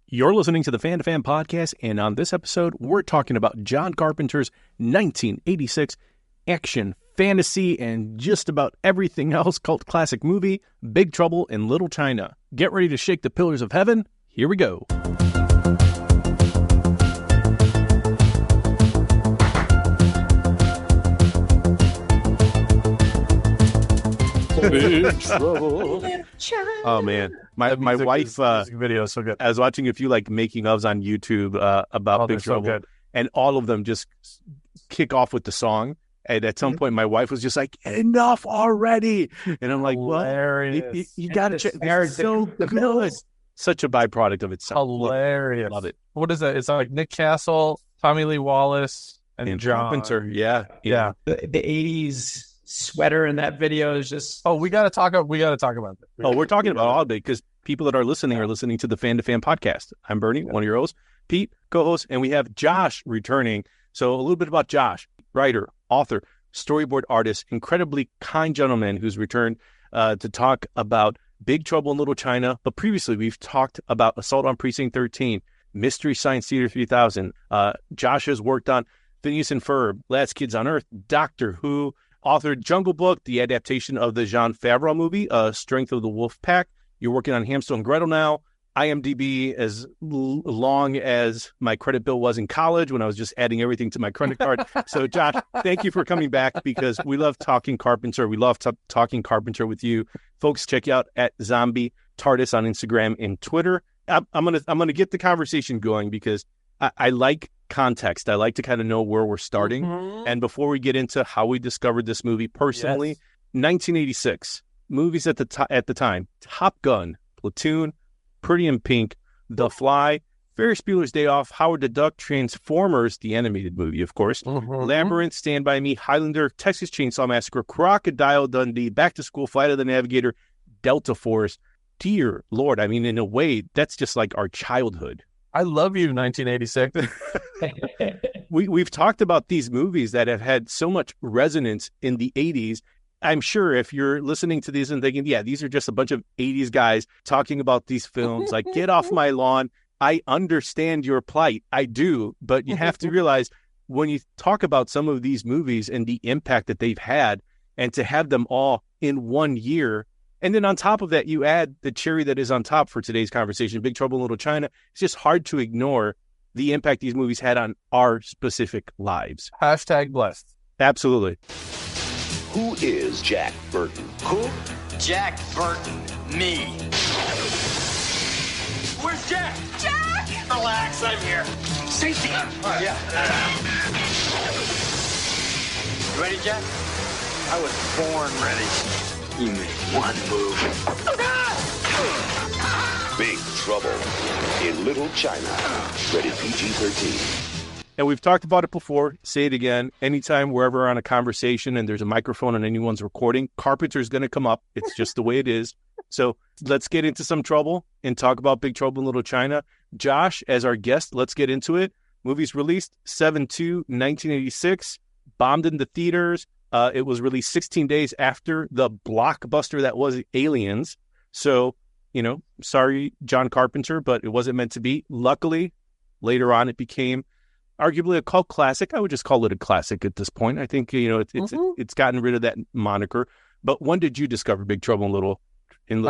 You're listening to the Fan2Fan Podcast, and on this episode, we're talking about John Carpenter's 1986 action, fantasy, and just about everything else cult classic movie, Big Trouble in Little China. Get ready to shake the pillars of heaven. Here we go. Big trouble. Oh man, my wife video is so good. I was watching a few making ofs on YouTube about Big Trouble, so and all of them just kick off with the song. And at some point, my wife was just like, "Enough already!" And I'm like, "Well, you got to check. It's so good. Such a byproduct of itself. Hilarious. Love it. What is that? It's like Nick Castle, Tommy Lee Wallace, and John Carpenter. Yeah. The 80s sweater in that video is just... Oh, we got to talk about this. We're talking about all of it because people that are listening to the Fan2Fan Podcast. I'm Bernie, one of your hosts, Pete, co-host, and we have Josh returning. So a little bit about Josh, writer, author, storyboard artist, incredibly kind gentleman who's returned to talk about Big Trouble in Little China. But previously, we've talked about Assault on Precinct 13, Mystery Science Theater 3000. Josh has worked on Phineas and Ferb, Last Kids on Earth, Doctor Who, authored Jungle Book, the adaptation of the Jon Favreau movie, Strength of the Wolf Pack. You're working on Hansel and Gretel now. IMDb as long as my credit bill was in college when I was just adding everything to my credit card. So, Josh, thank you for coming back because we love talking Carpenter. We love talking Carpenter with you. Folks, check you out at Zombie TARDIS on Instagram and Twitter. I'm gonna get the conversation going because I like context. I like to kind of know where we're starting. Mm-hmm. And before we get into how we discovered this movie personally, 1986 movies at the time: Top Gun, Platoon, Pretty in Pink, The Fly, Ferris Bueller's Day Off, Howard the Duck, Transformers, the animated movie, of course, Labyrinth, Stand By Me, Highlander, Texas Chainsaw Massacre, Crocodile Dundee, Back to School, Flight of the Navigator, Delta Force. Dear Lord, I mean, in a way, that's just like our childhood. I love you, 1986. We've talked about these movies that have had so much resonance in the 80s. I'm sure if you're listening to these and thinking, yeah, these are just a bunch of 80s guys talking about these films, like, get off my lawn. I understand your plight. I do. But you have to realize when you talk about some of these movies and the impact that they've had, and to have them all in 1 year, and then on top of that, you add the cherry that is on top for today's conversation, Big Trouble in Little China. It's just hard to ignore the impact these movies had on our specific lives. Hashtag blessed. Absolutely. Who is Jack Burton? Who? Jack Burton. Me. Where's Jack? Jack! Relax, I'm here. Safety. Yeah. You ready, Jack? I was born ready. You made one move. Big Trouble in Little China. Rated PG-13. And we've talked about it before. Say it again. Anytime we're ever on a conversation and there's a microphone and anyone's recording, Carpenter's going to come up. It's just the way it is. So let's get into some trouble and talk about Big Trouble in Little China. Josh, as our guest, let's get into it. Movie's released 7/2/1986, bombed in the theaters. It was released 16 days after the blockbuster that was Aliens. So, sorry, John Carpenter, but it wasn't meant to be. Luckily, later on, it became arguably a cult classic. I would just call it a classic at this point. I think, it's gotten rid of that moniker. But when did you discover Big Trouble in Little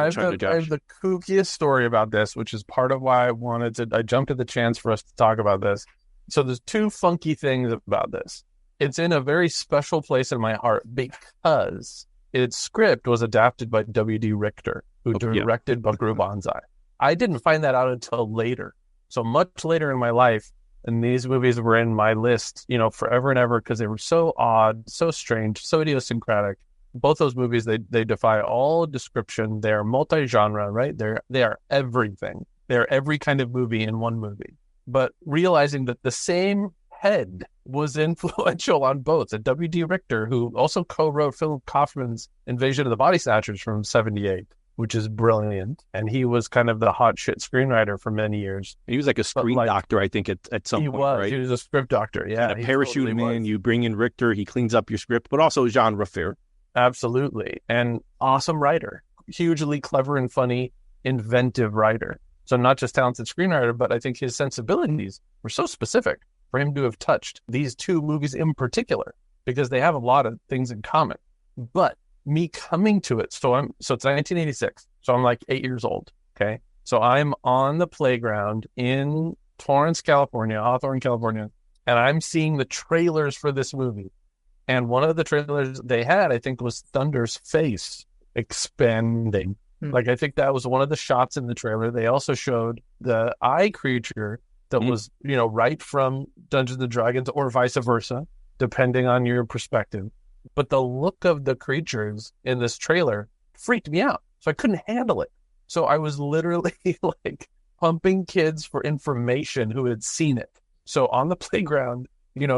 China, Josh? I have the kookiest story about this, which is part of why I jumped at the chance for us to talk about this. So there's two funky things about this. It's in a very special place in my heart because its script was adapted by W.D. Richter, who directed Buckaroo Banzai. I didn't find that out until later. So much later in my life, and these movies were in my list, forever and ever, because they were so odd, so strange, so idiosyncratic. Both those movies, they defy all description. They are multi-genre, right? They are everything. They're every kind of movie in one movie. But realizing that the same head was influential on both. And W.D. Richter, who also co-wrote Philip Kaufman's Invasion of the Body Snatchers from 1978, which is brilliant. And he was kind of the hot shit screenwriter for many years. He was like a screen doctor, I think, at some point, right? He was a script doctor, yeah. And a parachute totally in, you bring in Richter, he cleans up your script, but also genre fair. Absolutely. And awesome writer. Hugely clever and funny, inventive writer. So not just talented screenwriter, but I think his sensibilities were so specific for him to have touched these two movies in particular, because they have a lot of things in common. But me coming to it, so it's 1986, so I'm like 8 years old, okay? So I'm on the playground in Torrance, California, Hawthorne, California, and I'm seeing the trailers for this movie. And one of the trailers they had, I think, was Thunder's face expanding. Like, I think that was one of the shots in the trailer. They also showed the eye creature that was, right from Dungeons and Dragons, or vice versa, depending on your perspective. But the look of the creatures in this trailer freaked me out. So I couldn't handle it. So I was literally like pumping kids for information who had seen it. So on the playground,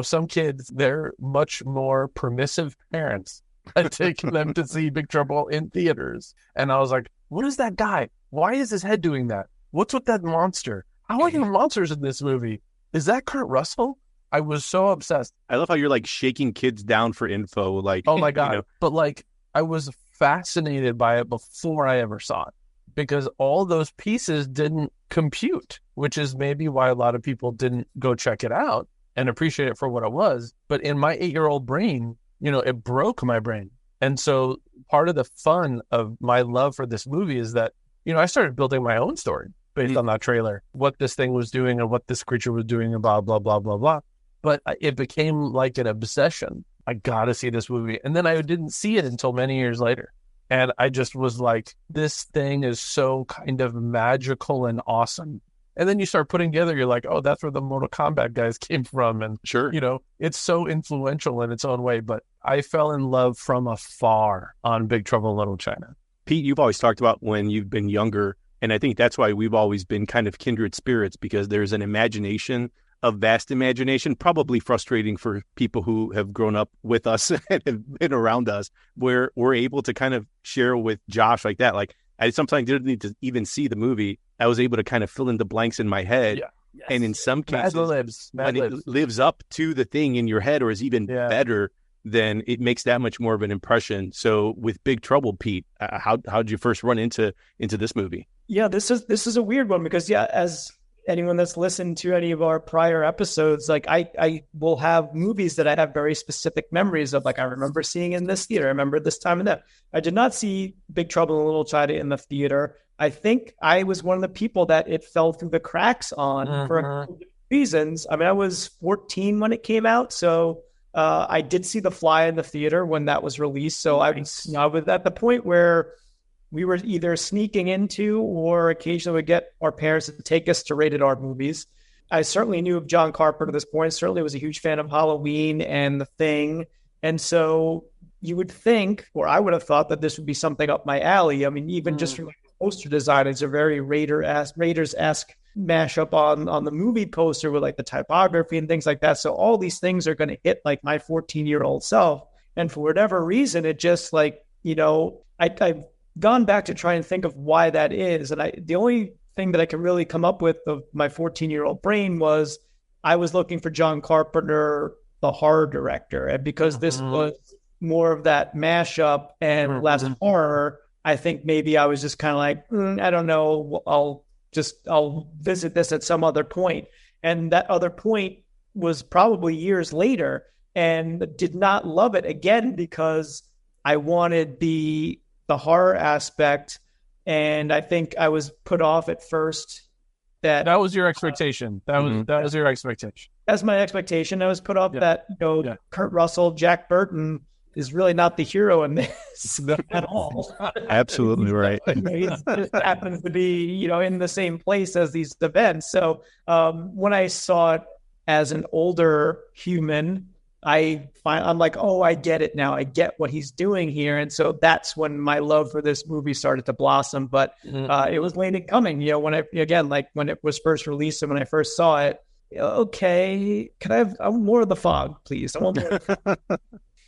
some kids, they're much more permissive parents had taken them to see Big Trouble in theaters. And I was like, what is that guy? Why is his head doing that? What's with that monster? How are there monsters in this movie? Is that Kurt Russell? I was so obsessed. I love how you're like shaking kids down for info. Like, oh my God. But like, I was fascinated by it before I ever saw it, because all those pieces didn't compute, which is maybe why a lot of people didn't go check it out and appreciate it for what it was. But in my 8-year-old brain, it broke my brain. And so part of the fun of my love for this movie is that, I started building my own story based on that trailer, what this thing was doing and what this creature was doing and blah, blah, blah, blah, blah. But it became like an obsession. I got to see this movie. And then I didn't see it until many years later. And I just was like, this thing is so kind of magical and awesome. And then you start putting together, you're like, oh, that's where the Mortal Kombat guys came from. And, sure, it's so influential in its own way. But I fell in love from afar on Big Trouble in Little China. Pete, you've always talked about when you've been younger. And I think that's why we've always been kind of kindred spirits, because there's an imagination, a vast imagination, probably frustrating for people who have grown up with us and have been around us, where we're able to kind of share with Josh like that. Like, I sometimes didn't need to even see the movie. I was able to kind of fill in the blanks in my head. Yeah. Yes. And in some cases, it lives up to the thing in your head, or is even better, then it makes that much more of an impression. So with Big Trouble, Pete, how did you first run into this movie? Yeah, this is a weird one, because as anyone that's listened to any of our prior episodes, like I will have movies that I have very specific memories of. Like, I remember seeing in this theater. I remember this time and that. I did not see Big Trouble in Little China in the theater. I think I was one of the people that it fell through the cracks on for a couple of reasons. I mean, I was 14 when it came out, so I did see The Fly in the theater when that was released. So I was at the point where we were either sneaking into, or occasionally would get our parents to take us to rated R movies. I certainly knew of John Carpenter at this point. Certainly was a huge fan of Halloween and The Thing. And so you would think, or I would have thought, that this would be something up my alley. I mean, even just from the poster design, it's a very Raiders-esque mashup on the movie poster with like the typography and things like that. So all these things are going to hit like my 14-year-old self. And for whatever reason, it just like, I've gone back to try and think of why that is. And the only thing that I can really come up with of my 14-year-old brain was I was looking for John Carpenter, the horror director. And because this was more of that mashup and less horror, I think maybe I was just kind of like, I don't know, I'll visit this at some other point. And that other point was probably years later, and did not love it again because I wanted the horror aspect. And I think I was put off at first. That was your expectation. That was your expectation. That's my expectation. I was put off that, Kurt Russell, Jack Burton is really not the hero in this at all. Absolutely right. He just happens to be, in the same place as these events. So when I saw it as an older human, I'm like, oh, I get it now. I get what he's doing here. And so that's when my love for this movie started to blossom. But it was late in coming, when it was first released and when I first saw it, okay, I want more of The Fog, please. I want more.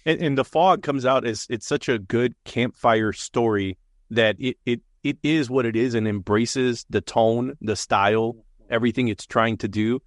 And The Fog comes out as it's such a good campfire story that it is what it is and embraces the tone, the style, everything it's trying to do.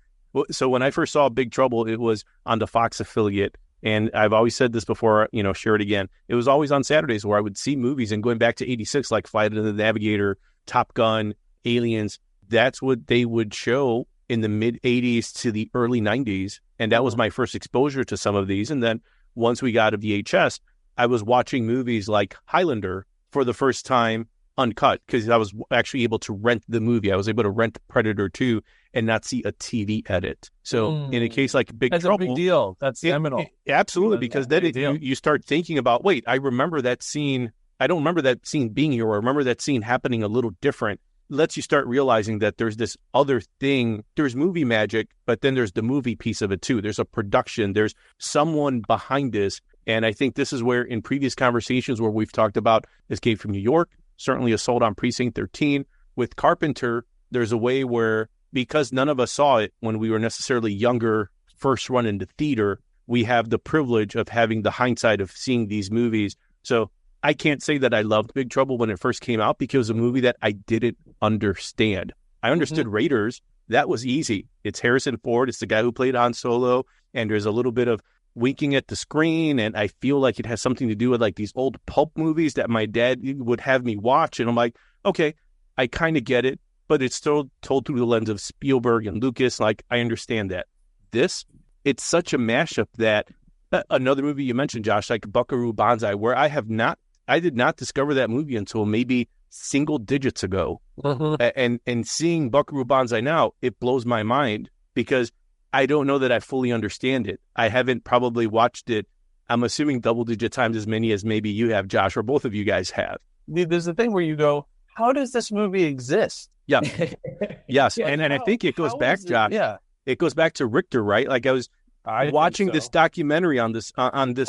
So when I first saw Big Trouble, it was on the Fox affiliate. And I've always said this before, share it again. It was always on Saturdays where I would see movies, and going back to 86, like Flight of the Navigator, Top Gun, Aliens, that's what they would show in the mid 80s to the early 90s. And that was my first exposure to some of these. And then once we got a VHS, I was watching movies like Highlander for the first time uncut, because I was actually able to rent the movie. I was able to rent Predator 2 and not see a TV edit. So in a case like Big Trouble, that's a big deal. That's seminal. Absolutely, because then you start thinking about, wait, I remember that scene. I don't remember that scene being here, or I remember that scene happening a little different. Lets you start realizing that there's this other thing. There's movie magic, but then there's the movie piece of it too. There's a production. There's someone behind this. And I think this is where, in previous conversations where we've talked about Escape from New York, certainly Assault on Precinct 13, with Carpenter, there's a way where, because none of us saw it when we were necessarily younger, first run into theater, we have the privilege of having the hindsight of seeing these movies. So I can't say that I loved Big Trouble when it first came out, because it was a movie that I didn't understand. I understood Raiders. That was easy. It's Harrison Ford. It's the guy who played Han Solo. And there's a little bit of winking at the screen. And I feel like it has something to do with like these old pulp movies that my dad would have me watch. And I'm like, okay, I kind of get it, but it's still told through the lens of Spielberg and Lucas. Like, I understand that. This, it's such a mashup that another movie you mentioned, Josh, like Buckaroo Banzai, where I did not discover that movie until maybe single digits ago. And seeing Buckaroo Banzai now, it blows my mind, because I don't know that I fully understand it. I haven't probably watched it, I'm assuming double-digit times as many as maybe you have, Josh, or both of you guys have. There's a thing where you go, how does this movie exist? Yeah. Yes. Yeah, and I think it goes back, Josh. Yeah. It goes back to Richter, right? Like, I was watching this documentary on this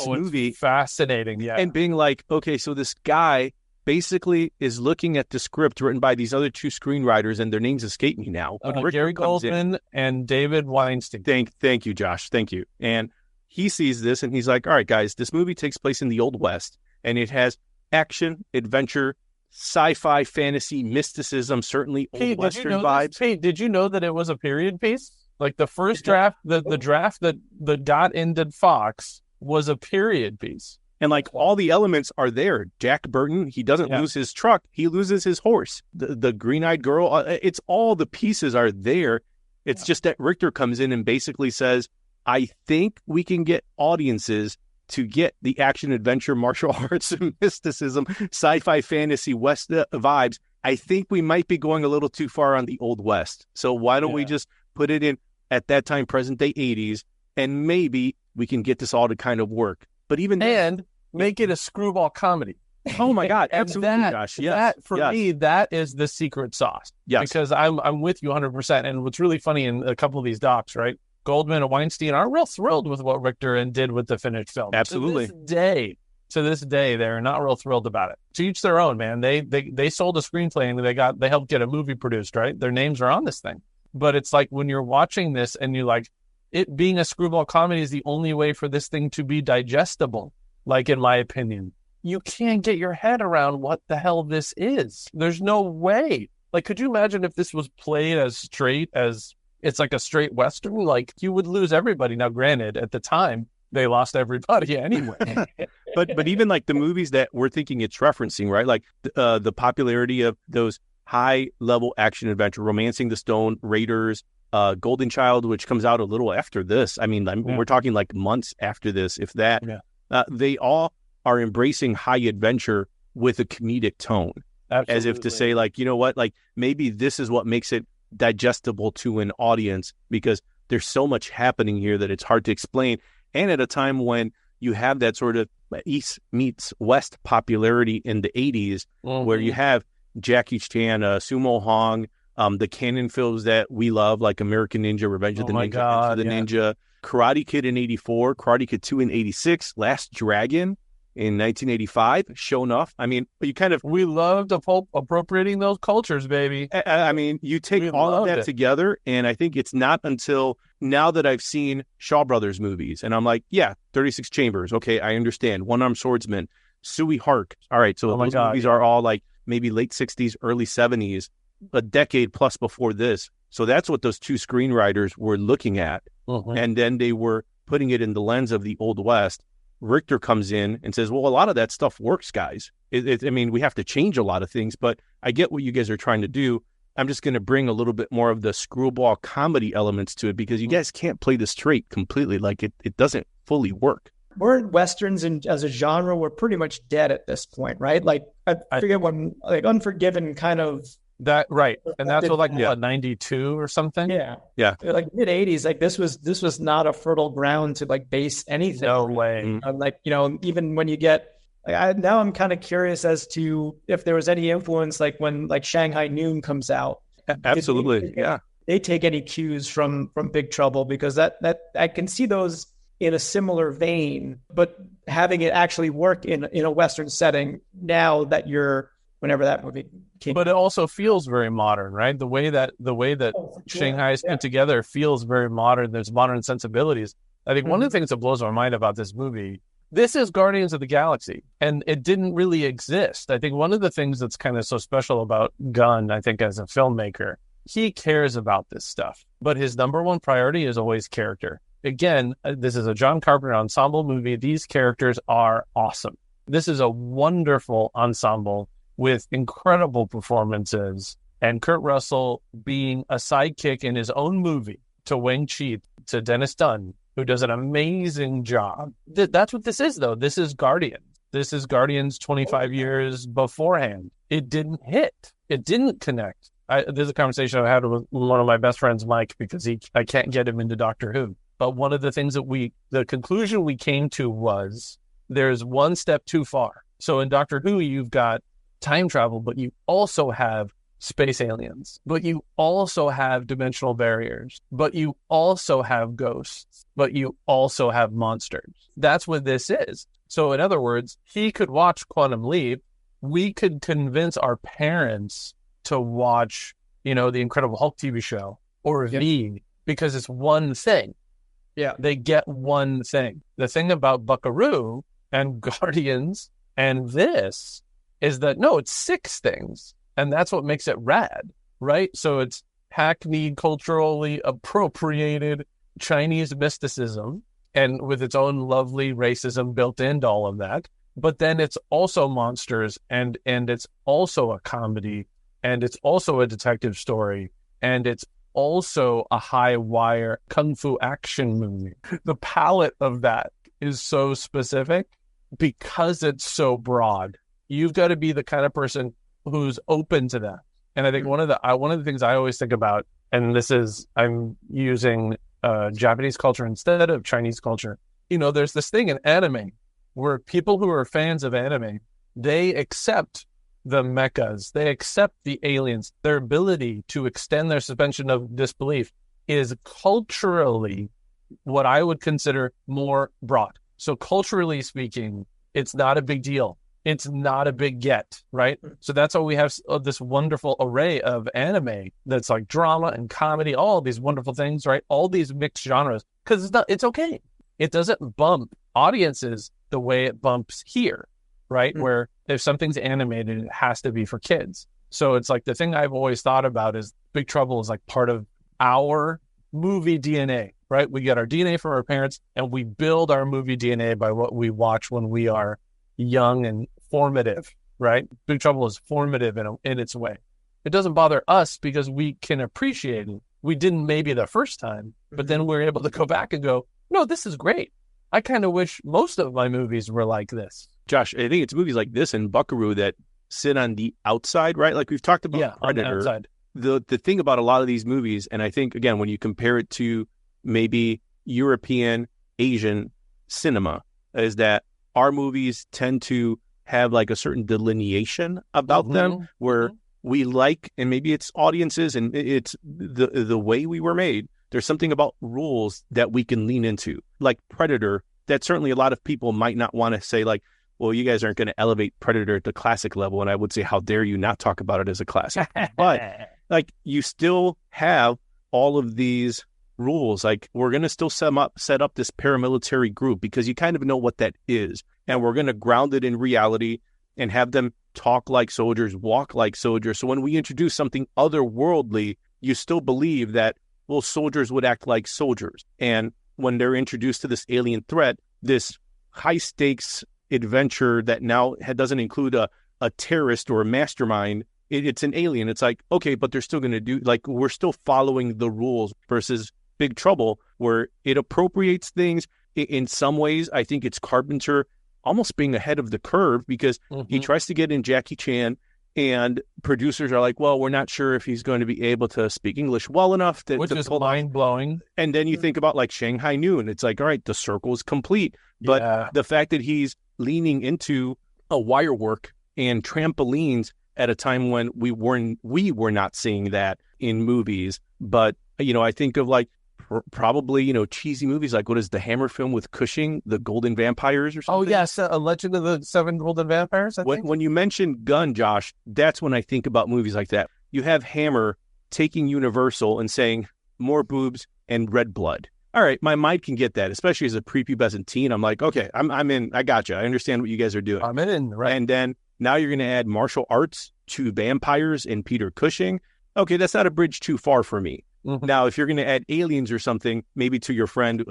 movie. Fascinating, yeah. And being like, okay, so this guy basically is looking at the script written by these other two screenwriters, and their names escape me now. Gary Goldman and David Weinstein. Thank you, Josh. Thank you. And he sees this, and he's like, all right, guys, this movie takes place in the Old West, and it has action, adventure, sci-fi, fantasy, mysticism, certainly Old Western vibes. Pete, did you know that it was a period piece? Like the first draft, the draft that got into Fox was a period piece. And like all the elements are there. Jack Burton, he doesn't lose his truck. He loses his horse. The green-eyed girl, it's all the pieces are there. It's just that Richter comes in and basically says, I think we can get audiences to get the action, adventure, martial arts, mysticism, sci-fi, fantasy, West vibes. I think we might be going a little too far on the Old West. So why don't we just put it in at that time, present day 80s, and maybe we can get this all to kind of work. But even then, make it a screwball comedy. Oh my God, absolutely, Josh. Yes. For me, that is the secret sauce. Yes. Because I'm with you 100%. And what's really funny in a couple of these docs, right? Goldman and Weinstein aren't real thrilled with what Richter did with the finished film. Absolutely. To this day, they're not real thrilled about it. To each their own, man. They sold a screenplay and they helped get a movie produced, right? Their names are on this thing. But it's like when you're watching this and you're like, it being a screwball comedy is the only way for this thing to be digestible. Like, in my opinion, you can't get your head around what the hell this is. There's no way. Like, could you imagine if this was played as straight as it's like a straight Western? Like, you would lose everybody. Now, granted, at the time, they lost everybody anyway. but even like the movies that we're thinking it's referencing, right? Like the popularity of those high-level action adventure, Romancing the Stone, Raiders, Golden Child, which comes out a little after this. I mean, we're talking like months after this, if that. Yeah. They all are embracing high adventure with a comedic tone. Absolutely. As if to say, like, you know what, like maybe this is what makes it digestible to an audience, because there's so much happening here that it's hard to explain. And at a time when you have that sort of East meets West popularity in the 80s, where you have Jackie Chan, Sumo Hong, the canon films that we love, like American Ninja, Revenge of the Ninja, Ninja, Karate Kid in 84, Karate Kid 2 in 86, Last Dragon in 1985, Show Enough. I mean, we loved appropriating those cultures, baby. I mean, you take all of that together, and I think it's not until now that I've seen Shaw Brothers movies, and I'm like, 36 Chambers, okay, I understand. One Armed Swordsman, Suey Hark. All right, so those movies are all like maybe late 60s, early 70s, a decade plus before this. So that's what those two screenwriters were looking at. And then they were putting it in the lens of the Old West. Richter comes in and says, well, a lot of that stuff works, guys. I mean, we have to change a lot of things, but I get what you guys are trying to do. I'm just going to bring a little bit more of the screwball comedy elements to it because you guys can't play this straight completely. Like it doesn't fully work. Weren't Westerns as a genre were pretty much dead at this point, right? Like I forget when like Unforgiven kind of that right. And that's what, like what, 92 or something? Yeah. Yeah. Like mid 80s, like this was not a fertile ground to like base anything. No way. Like, you know, even when you get now I'm kind of curious as to if there was any influence, like when like Shanghai Noon comes out. Absolutely. They take any cues from Big Trouble, because that I can see those in a similar vein, but having it actually work in a Western setting now that you're, whenever that movie came. But it also feels very modern, right? The way that Shanghai is put together feels very modern. There's modern sensibilities. I think one of the things that blows my mind about this movie, this is Guardians of the Galaxy, and it didn't really exist. I think one of the things that's kind of so special about Gunn, I think as a filmmaker, he cares about this stuff, but his number one priority is always character. Again, this is a John Carpenter ensemble movie. These characters are awesome. This is a wonderful ensemble with incredible performances, and Kurt Russell being a sidekick in his own movie to Wang Chi, to Dennis Dunn, who does an amazing job. That's what this is, though. This is Guardians. This is Guardians 25 years beforehand. It didn't hit. It didn't connect. There's a conversation I had with one of my best friends, Mike, because I can't get him into Doctor Who. But one of the things that the conclusion we came to was there's one step too far. So in Doctor Who, you've got time travel, but you also have space aliens, but you also have dimensional barriers, but you also have ghosts, but you also have monsters. That's what this is. So in other words, he could watch Quantum Leap. We could convince our parents to watch, the Incredible Hulk TV show or V, because it's one thing. Yeah. They get one thing. The thing about Buckaroo and Guardians and this is that, no, it's 6 things. And that's what makes it rad, right? So it's hackneyed, culturally appropriated Chinese mysticism, and with its own lovely racism built into all of that. But then it's also monsters, and it's also a comedy, and it's also a detective story, and it's also a high wire kung fu action movie. The palette of that is so specific because it's so broad. You've got to be the kind of person who's open to that. And I think one of the things I always think about, and this is, I'm using Japanese culture instead of Chinese culture. There's this thing in anime where people who are fans of anime, they accept the mechas, they accept the aliens. Their ability to extend their suspension of disbelief is culturally what I would consider more broad. So culturally speaking, it's not a big deal. It's not a big get, right? So that's why we have this wonderful array of anime that's like drama and comedy, all these wonderful things, right? All these mixed genres, because it's okay. It doesn't bump audiences the way it bumps here, right? Where if something's animated, it has to be for kids. So it's like the thing I've always thought about is Big Trouble is like part of our movie DNA, right? We get our DNA from our parents, and we build our movie DNA by what we watch when we are young and formative, right? Big Trouble is formative in its way. It doesn't bother us because we can appreciate it. We didn't maybe the first time, but then we're able to go back and go, no, this is great. I kind of wish most of my movies were like this. Josh, I think it's movies like this and Buckaroo that sit on the outside, right? Like we've talked about Predator. The thing about a lot of these movies, and I think, again, when you compare it to maybe European, Asian cinema, is that our movies tend to have like a certain delineation about them where we like, and maybe it's audiences and it's the way we were made. There's something about rules that we can lean into, like Predator, that certainly a lot of people might not want to say like, well, you guys aren't going to elevate Predator at the classic level. And I would say, how dare you not talk about it as a classic? But like, you still have all of these rules. Like, we're going to still set up this paramilitary group because you kind of know what that is. And we're going to ground it in reality and have them talk like soldiers, walk like soldiers. So when we introduce something otherworldly, you still believe that, well, soldiers would act like soldiers. And when they're introduced to this alien threat, this high stakes adventure that now doesn't include a terrorist or a mastermind, it's an alien. It's like, okay, but they're still going to do, like, we're still following the rules versus Big Trouble, where it appropriates things. In some ways, I think it's Carpenter almost being ahead of the curve, because he tries to get in Jackie Chan, and producers are like, well, we're not sure if he's going to be able to speak English well enough. Which is mind-blowing. And then you think about like Shanghai Noon. It's like, all right, the circle is complete. But the fact that he's leaning into a wire work and trampolines at a time when we were not seeing that in movies. But, I think of like probably, cheesy movies like, what is the Hammer film with Cushing, The Golden Vampires or something? Oh, yes. A Legend of the Seven Golden Vampires, I think. When you mention Gunn, Josh, that's when I think about movies like that. You have Hammer taking Universal and saying, more boobs and red blood. All right, my mind can get that, especially as a prepubescent teen. I'm like, okay, I'm in. I gotcha. I understand what you guys are doing. I'm in, right. And then now you're going to add martial arts to vampires and Peter Cushing. Okay, that's not a bridge too far for me. Now, if you're going to add aliens or something, maybe to your friend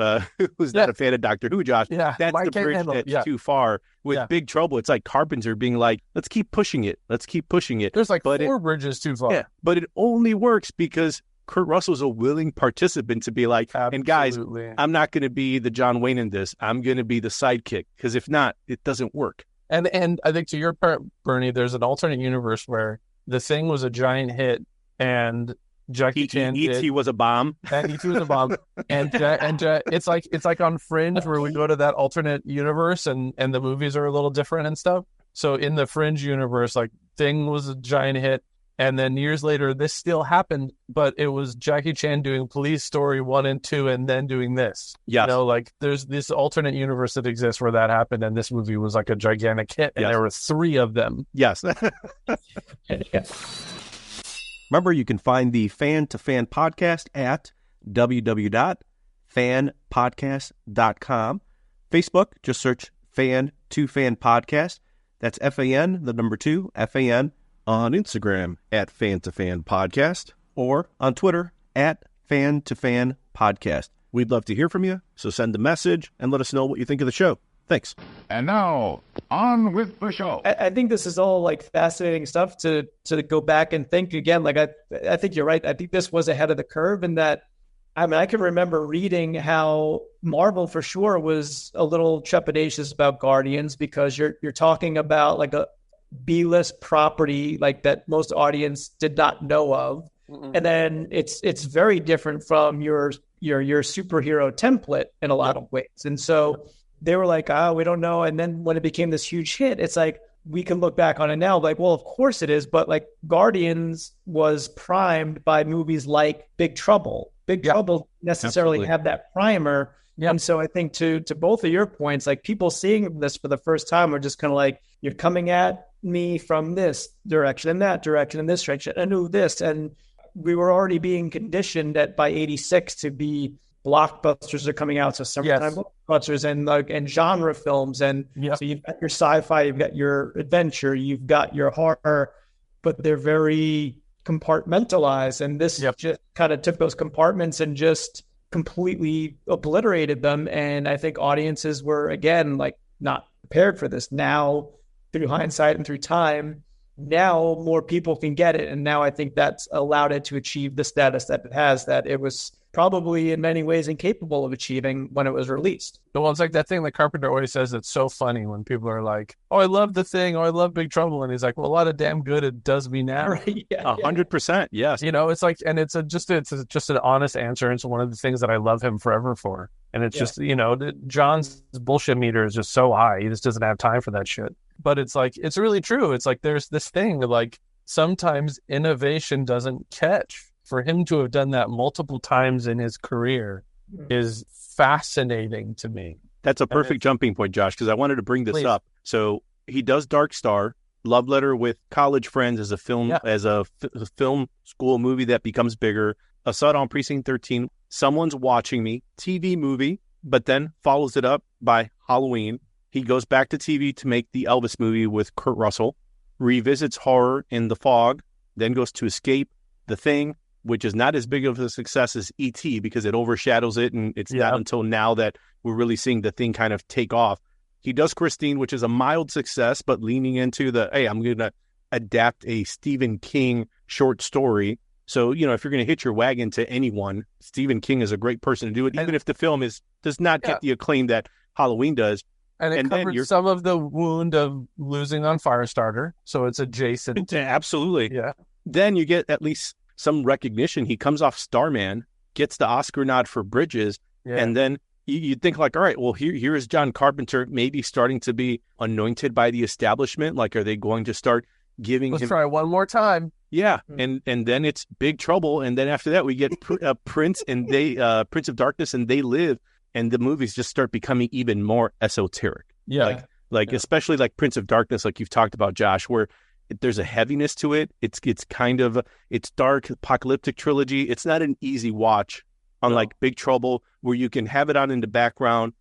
who's not a fan of Doctor Who, Josh, that's the bridge that's too far. With Big Trouble, it's like Carpenter being like, let's keep pushing it. Let's keep pushing it. There's like four bridges too far. Yeah, but it only works because Kurt Russell's a willing participant to be like, absolutely. And guys, I'm not going to be the John Wayne in this. I'm going to be the sidekick, because if not, it doesn't work. And I think to your part, Bernie, there's an alternate universe where The Thing was a giant hit and Jackie Chan E.T. was a bomb. And E.T. was a bomb. and it's like on Fringe, where we go to that alternate universe and the movies are a little different and stuff. So in the Fringe universe, like Thing was a giant hit. And then years later, this still happened, but it was Jackie Chan doing Police Story 1 and 2 and then doing this. Yes. Like there's this alternate universe that exists where that happened, and this movie was like a gigantic hit, and there were 3 of them. Yes. Remember, you can find the Fan2Fan Podcast at www.fanpodcast.com. Facebook, just search Fan2Fan Podcast. That's FAN, the number 2, FAN. On Instagram at Fan2Fan Podcast, or on Twitter at Fan2Fan Podcast. We'd love to hear from you, so send a message and let us know what you think of the show. Thanks. And now, on with the show. I think this is all like fascinating stuff to go back and think again. Like I think you're right. I think this was ahead of the curve in that. I mean, I can remember reading how Marvel for sure was a little trepidatious about Guardians, because you're talking about like a B-list property like that most audience did not know of. And then it's very different from your superhero template in a lot of ways. And so they were like, we don't know. And then when it became this huge hit, it's like, we can look back on it now like, well, of course it is. But like Guardians was primed by movies like Big Trouble. Big Trouble necessarily have that primer. And so I think to both of your points, like people seeing this for the first time are just kind of like, you're coming at me from this direction and that direction and this direction. I knew this. And we were already being conditioned that by 86 to be blockbusters are coming out. So summertime blockbusters and genre films. And so you've got your sci-fi, you've got your adventure, you've got your horror, but they're very compartmentalized. And this just kind of took those compartments and just completely obliterated them. And I think audiences were, again, like not prepared for this. Now, through hindsight and through time, now more people can get it. And now I think that's allowed it to achieve the status that it has, that it was probably in many ways incapable of achieving when it was released. Well, it's like that thing that Carpenter always says that's so funny when people are like, oh, I love The Thing, oh, I love Big Trouble. And he's like, well, a lot of damn good it does me now. Right? 100%. Yes. It's like, and it's just an honest answer. And it's one of the things that I love him forever for. And it's just, John's bullshit meter is just so high. He just doesn't have time for that shit. But it's like, it's really true. It's like, there's this thing like sometimes innovation doesn't catch. For him to have done that multiple times in his career is fascinating to me. That's a perfect jumping point, Josh, because I wanted to bring this up. So he does Dark Star, Love Letter with College Friends as a film, as a film school movie that becomes bigger. Assault on Precinct 13, Someone's Watching Me, TV movie, but then follows it up by Halloween. He goes back to TV to make the Elvis movie with Kurt Russell, revisits horror in The Fog, then goes to Escape, The Thing, which is not as big of a success as E.T. because it overshadows it, and it's not until now that we're really seeing The Thing kind of take off. He does Christine, which is a mild success, but leaning into the, hey, I'm adapt a Stephen King short story. So, if you're going to hitch your wagon to anyone, Stephen King is a great person to do it, even if the film does not get the acclaim that Halloween does. And it covered some of the wound of losing on Firestarter, so it's adjacent. Absolutely. Yeah. Then you get at least some recognition. He comes off Starman, gets the Oscar nod for Bridges, and then you think like, all right, well, here is John Carpenter maybe starting to be anointed by the establishment. Like, are they going to start giving Let's try one more time. Yeah, and then it's Big Trouble, and then after that we get Prince and Prince of Darkness and They Live, and the movies just start becoming even more esoteric. Yeah, especially like Prince of Darkness, like you've talked about, Josh, where there's a heaviness to it. It's kind of it's dark, apocalyptic trilogy. It's not an easy watch, unlike Big Trouble, where you can have it on in the background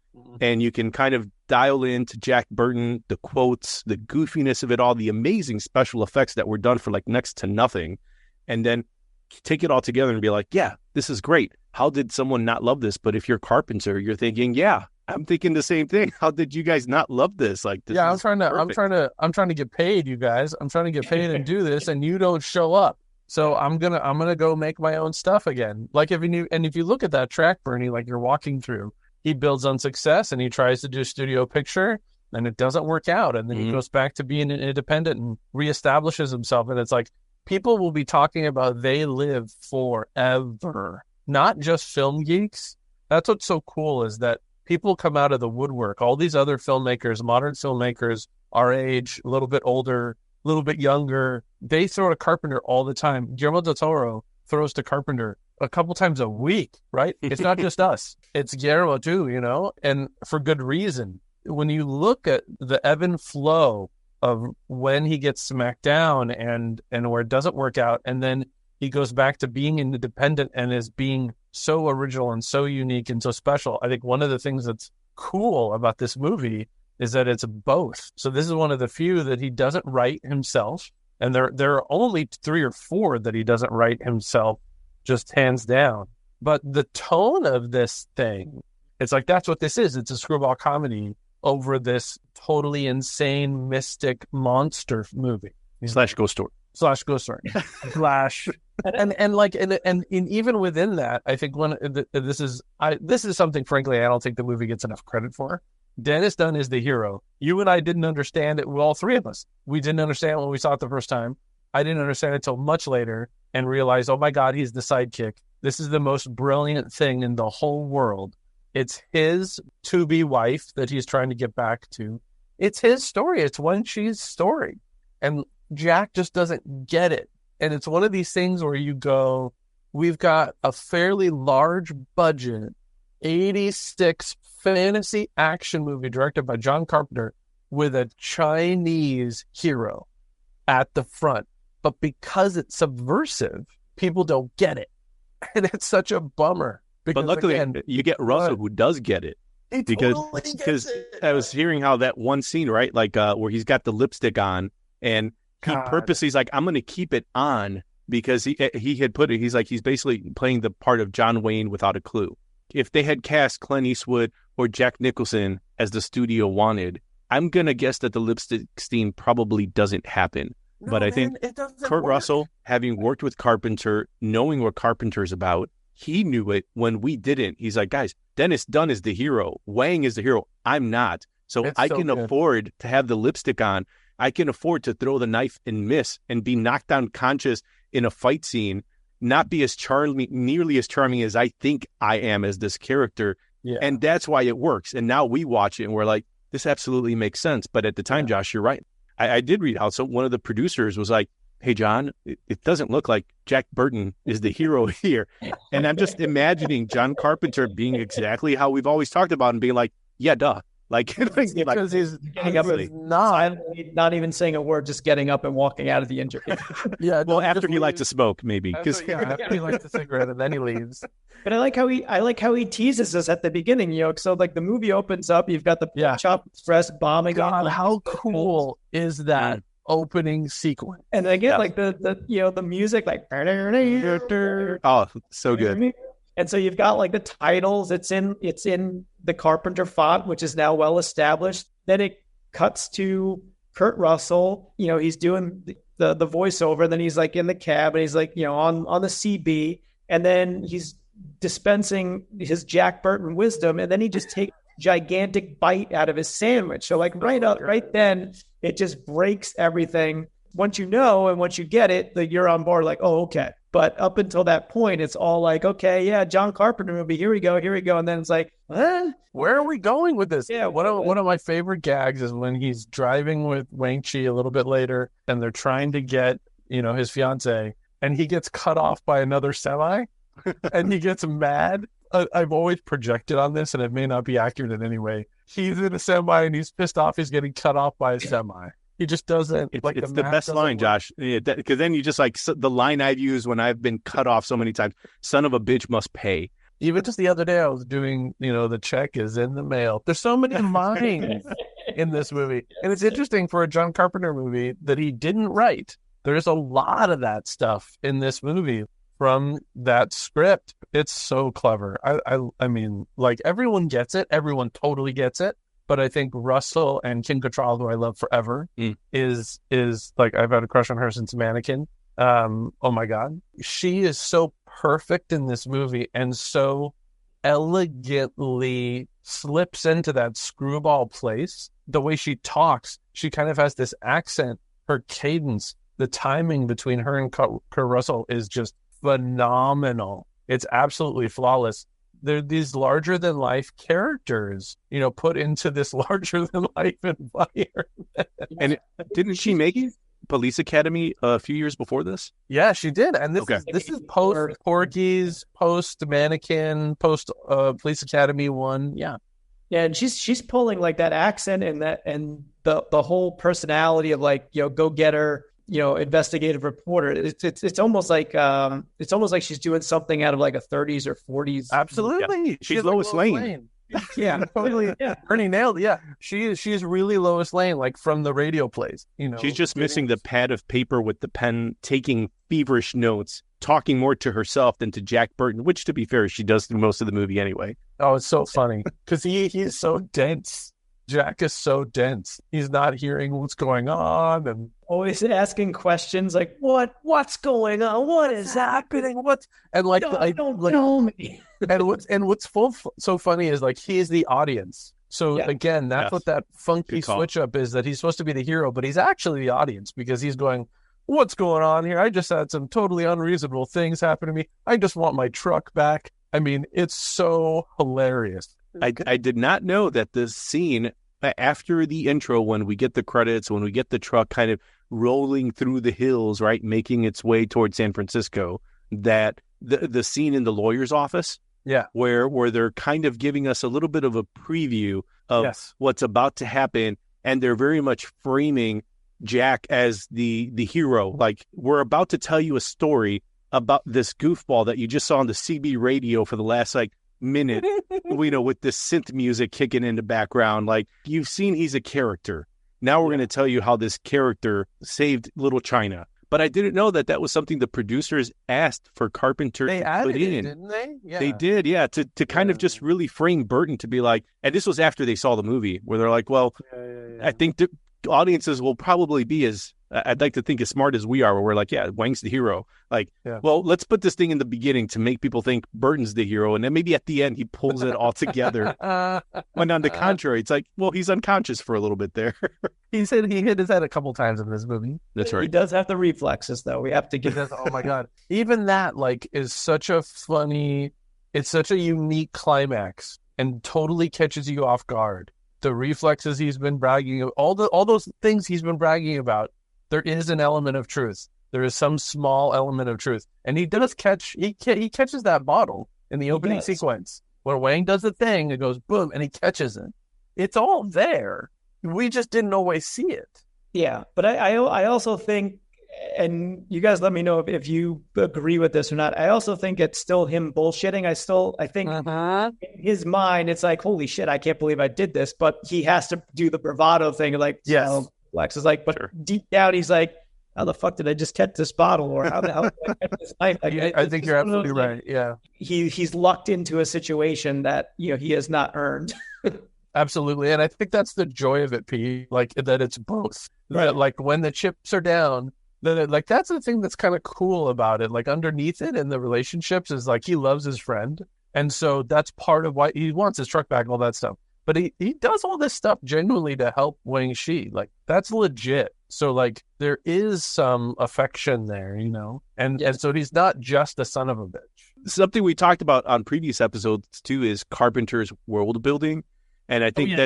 and you can kind of dial into Jack Burton, the quotes, the goofiness of it all, the amazing special effects that were done for like next to nothing, and then take it all together and be like, yeah, this is great. How did someone not love this? But if you're Carpenter, you're thinking, yeah, I'm thinking the same thing. How did you guys not love this? Like, this I'm trying to get paid, you guys. I'm trying to get paid and do this, and you don't show up. So I'm gonna go make my own stuff again. Like if you look at that track, Bernie, like you're walking through, he builds on success and he tries to do studio picture and it doesn't work out. And then he goes back to being an independent and reestablishes himself. And it's like, people will be talking about They Live forever, not just film geeks. That's what's so cool, is that people come out of the woodwork. All these other filmmakers, modern filmmakers, our age, a little bit older, a little bit younger, they throw to Carpenter all the time. Guillermo del Toro throws to Carpenter a couple times a week, right? It's not just us. It's Guillermo too, and for good reason. When you look at the ebb and flow of when he gets smacked down and where it doesn't work out, and then he goes back to being independent and is being so original and so unique and so special. I think one of the things that's cool about this movie is that it's both. So this is one of the few that he doesn't write himself, and there are only 3 or 4 that he doesn't write himself, just hands down. But the tone of this thing, it's like, that's what this is. It's a screwball comedy over this totally insane, mystic monster movie. / ghost story. And even within that, I think this is something, frankly, I don't think the movie gets enough credit for. Dennis Dunn is the hero. You and I didn't understand it. Well, all 3 of us. We didn't understand when we saw it the first time. I didn't understand it until much later and realized, oh my God, he's the sidekick. This is the most brilliant thing in the whole world. It's his to-be wife that he's trying to get back to. It's his story. It's Wen-Chi's story. And Jack just doesn't get it. And it's one of these things where you go, we've got a fairly large budget, 86 fantasy action movie directed by John Carpenter with a Chinese hero at the front. But because it's subversive, people don't get it. And it's such a bummer. But luckily, you get Russell, who does get it. Because I was hearing how that one scene, right, like where he's got the lipstick on, and he purposely is like, I'm going to keep it on, because he had put it, he's basically playing the part of John Wayne without a clue. If they had cast Clint Eastwood or Jack Nicholson as the studio wanted, I'm going to guess that the lipstick scene probably doesn't happen. But I think Kurt Russell, having worked with Carpenter, knowing what Carpenter's about, he knew it when we didn't. He's like, guys, Dennis Dunn is the hero. Wang is the hero. I'm not. So I can afford to have the lipstick on. I can afford to throw the knife and miss and be knocked unconscious in a fight scene, not be as nearly as charming as I think I am as this character. Yeah. And that's why it works. And now we watch it and we're like, this absolutely makes sense. But at the time, Josh, you're right. I did read how one of the producers was like, hey, John, it doesn't look like Jack Burton is the hero here. And I'm just imagining John Carpenter being exactly how we've always talked about him, being like, yeah, duh. Like, because he's getting up and not even saying a word, just getting up and walking out of the interview. Well, after he likes to smoke, maybe. After he likes a cigarette and then he leaves. But I like how he teases us at the beginning, So like the movie opens up, you've got the Chop Express bombing. God, how cool is that opening sequence? And again, like the music, like oh, so good. And so you've got like the titles. It's in the Carpenter font, which is now well established. Then it cuts to Kurt Russell. He's doing the voiceover. And then he's like in the cab and he's like, on the CB. And then he's dispensing his Jack Burton wisdom. And then he just takes a gigantic bite out of his sandwich. So like right then, it just breaks everything. Once you know and once you get it, you're on board like, oh, okay. But up until that point, it's all like, okay, yeah, John Carpenter movie. Here we go. And then it's like, where are we going with this? Yeah, one of my favorite gags is when he's driving with Wang Chi a little bit later, and they're trying to get, his fiance, and he gets cut off by another semi, and he gets mad. I've always projected on this, and it may not be accurate in any way. He's in a semi, and he's pissed off. He's getting cut off by a semi. He just doesn't. It's the best line, Josh. Because then you just the line I've used when I've been cut off so many times. Son of a bitch must pay. Even just the other day, I was doing, the check is in the mail. There's so many lines in this movie. And it's interesting for a John Carpenter movie that he didn't write. There's a lot of that stuff in this movie from that script. It's so clever. I mean, like everyone gets it. Everyone totally gets it. But I think Russell and Kim Cattrall, who I love forever, is like, I've had a crush on her since Mannequin. Oh my God. She is so perfect in this movie and so elegantly slips into that screwball place. The way she talks, she kind of has this accent, her cadence, the timing between her and Kurt Russell is just phenomenal. It's absolutely flawless. They're these larger than life characters, put into this larger than life environment. And didn't she make Police Academy a few years before this? Yeah, she did. And this is post Porky's, post Mannequin, post Police Academy 1. Yeah. Yeah, and she's pulling like that accent and the whole personality of like, go get her, investigative reporter. It's almost like she's doing something out of like a 30s or 40s. Absolutely. Yeah. She's Lois Lane. Yeah, totally. Yeah. Ernie nailed it. Yeah. She's really Lois Lane, like from the radio plays. She's just missing the pad of paper with the pen, taking feverish notes, talking more to herself than to Jack Burton, which to be fair, she does through most of the movie anyway. Oh, it's so funny because he's so dense. Jack is so dense. He's not hearing what's going on and always asking questions like, what's going on? What is happening? Don't tell me. and what's so funny is like he is the audience. So again, that's what that funky switch up is, that he's supposed to be the hero, but he's actually the audience because he's going, what's going on here? I just had some totally unreasonable things happen to me. I just want my truck back. I mean, it's so hilarious. I did not know that this scene after the intro, when we get the credits, when we get the truck kind of rolling through the hills, right, making its way towards San Francisco, that the scene in the lawyer's office, where they're kind of giving us a little bit of a preview of what's about to happen, and they're very much framing Jack as the hero. Like, we're about to tell you a story about this goofball that you just saw on the CB radio for the last minute, with this synth music kicking in the background. Like, you've seen he's a character. Now we're going to tell you how this character saved Little China. But I didn't know that was something the producers asked for Carpenter to put in. Didn't they? Yeah. They did, yeah, to kind of just really frame Burton to be like, and this was after they saw the movie, where they're like, well, I think the audiences will probably be I'd like to think as smart as we are, where we're like, yeah, Wang's the hero. Well, let's put this thing in the beginning to make people think Burton's the hero, and then maybe at the end he pulls it all together. When on the contrary, it's like, well, he's unconscious for a little bit there. He said he hit his head a couple times in this movie. That's right. He does have the reflexes, though. We have to give. Oh my God! Even that is such a funny. It's such a unique climax and totally catches you off guard. The reflexes he's been bragging, all those things he's been bragging about. There is an element of truth. There is some small element of truth. And he does he catches that bottle in the opening sequence where Wang does the thing, it goes boom, and he catches it. It's all there. We just didn't always see it. Yeah, but I also think, and you guys let me know if you agree with this or not, I also think it's still him bullshitting. I think in his mind, it's like, holy shit, I can't believe I did this. But he has to do the bravado thing. Like, yes. Lex is like, but deep down, he's like, how the fuck did I just catch this bottle? Or how the hell did I catch this knife? I think you're absolutely right. Yeah. He's lucked into a situation that, he has not earned. Absolutely. And I think that's the joy of it, P. Like, that it's both. Right. That, like, when the chips are down, Like that's the thing that's kind of cool about it. Like underneath it in the relationships is like he loves his friend, and so that's part of why he wants his truck back and all that stuff. But he does all this stuff genuinely to help Wang Shi. Like that's legit. So like there is some affection there, you know, and so he's not just a son of a bitch. Something we talked about on previous episodes too is Carpenter's world building. And I think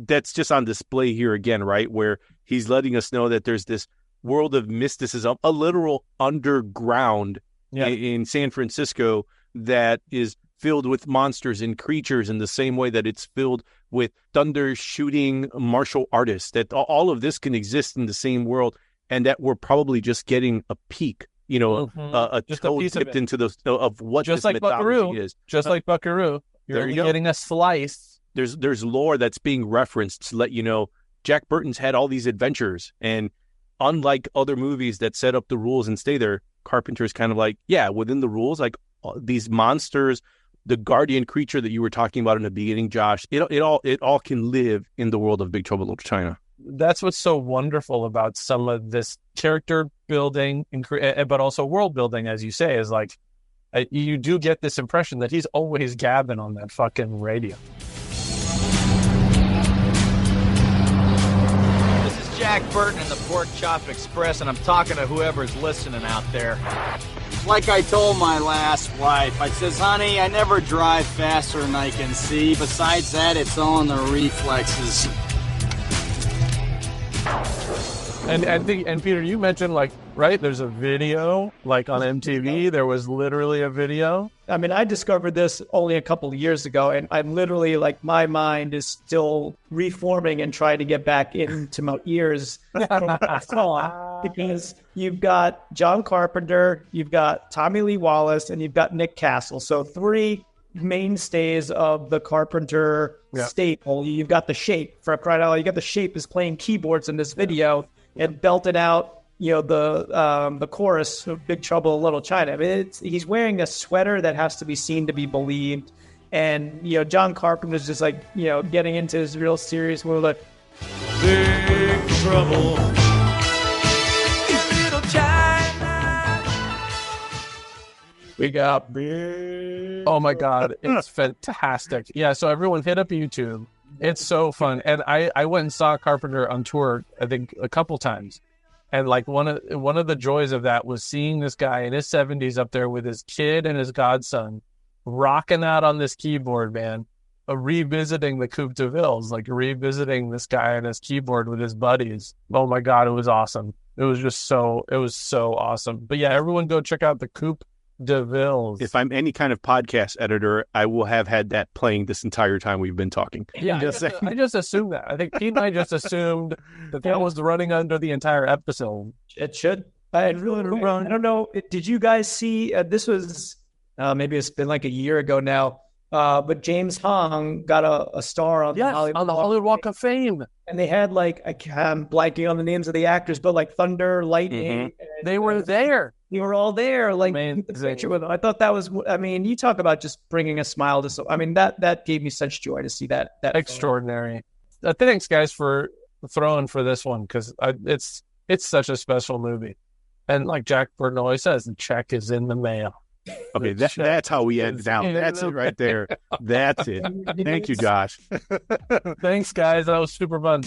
that's just on display here again, right? Where he's letting us know that there's this world of mysticism, a literal underground in San Francisco that is filled with monsters and creatures in the same way that it's filled with thunder shooting martial artists, that all of this can exist in the same world, and that we're probably just getting a peek, you know, a toe dipped into the of what just this like mythology Buckaroo is. Just like Buckaroo. You're getting a slice. There's lore that's being referenced to let you know Jack Burton's had all these adventures, and unlike other movies that set up the rules and stay there, Carpenter's kind of like, yeah, within the rules, like these monsters, the guardian creature that you were talking about in the beginning, Josh, it all can live in the world of Big Trouble in Little China. That's what's so wonderful about some of this character building, but also world building, as you say, is like you do get this impression that he's always gabbing on that fucking radio. This is Jack Burton in the Pork Chop Express, and I'm talking to whoever's listening out there. Like I told my last wife, I says, honey, I never drive faster than I can see. Besides that, it's all in the reflexes. And Peter, you mentioned like, right, there's a video like on MTV. There was literally a video. I mean, I discovered this only a couple of years ago, and I'm literally like, my mind is still reforming and trying to get back into my ears from that song, because you've got John Carpenter, you've got Tommy Lee Wallace, and you've got Nick Castle. So three mainstays of the Carpenter staple. You've got the Shape, for crying out loud. You got the Shape is playing keyboards in this video and belted out, you know, the chorus of Big Trouble in Little China. I mean, he's wearing a sweater that has to be seen to be believed. And, you know, John Carpenter's just like, you know, getting into his real serious move, like, Big Trouble in Little China. We got big. Oh my God, it's fantastic. Yeah, so everyone hit up YouTube. It's so fun. And I went and saw Carpenter on tour, I think, a couple times. And like one of the joys of that was seeing this guy in his 70s up there with his kid and his godson rocking out on this keyboard, man, revisiting the Coupe de Villes, like revisiting this guy on his keyboard with his buddies. Oh my God, it was awesome. It was so awesome. But yeah, everyone go check out the Coupe de Villes. If I'm any kind of podcast editor, I will have had that playing this entire time we've been talking. Yeah, I just assumed that. I think Pete and I just assumed that was running under the entire episode. It should. I don't know. Did you guys see? This was maybe it's been like a year ago now. But James Hong got a star on the Hollywood Walk of Fame, and they had like I'm blanking on the names of the actors, but like Thunder, Lightning. Mm-hmm. They were there. You were all there, like the picture with them. I thought that was. I mean, you talk about just bringing a smile to. So, I mean, that gave me such joy to see that. Extraordinary. Thanks, guys, for throwing for this one, because it's such a special movie, and like Jack Burton always says, the check is in the mail. Okay, that's how we end down. That's it right there. That's it. Thank you, Josh. Thanks, guys. That was super fun.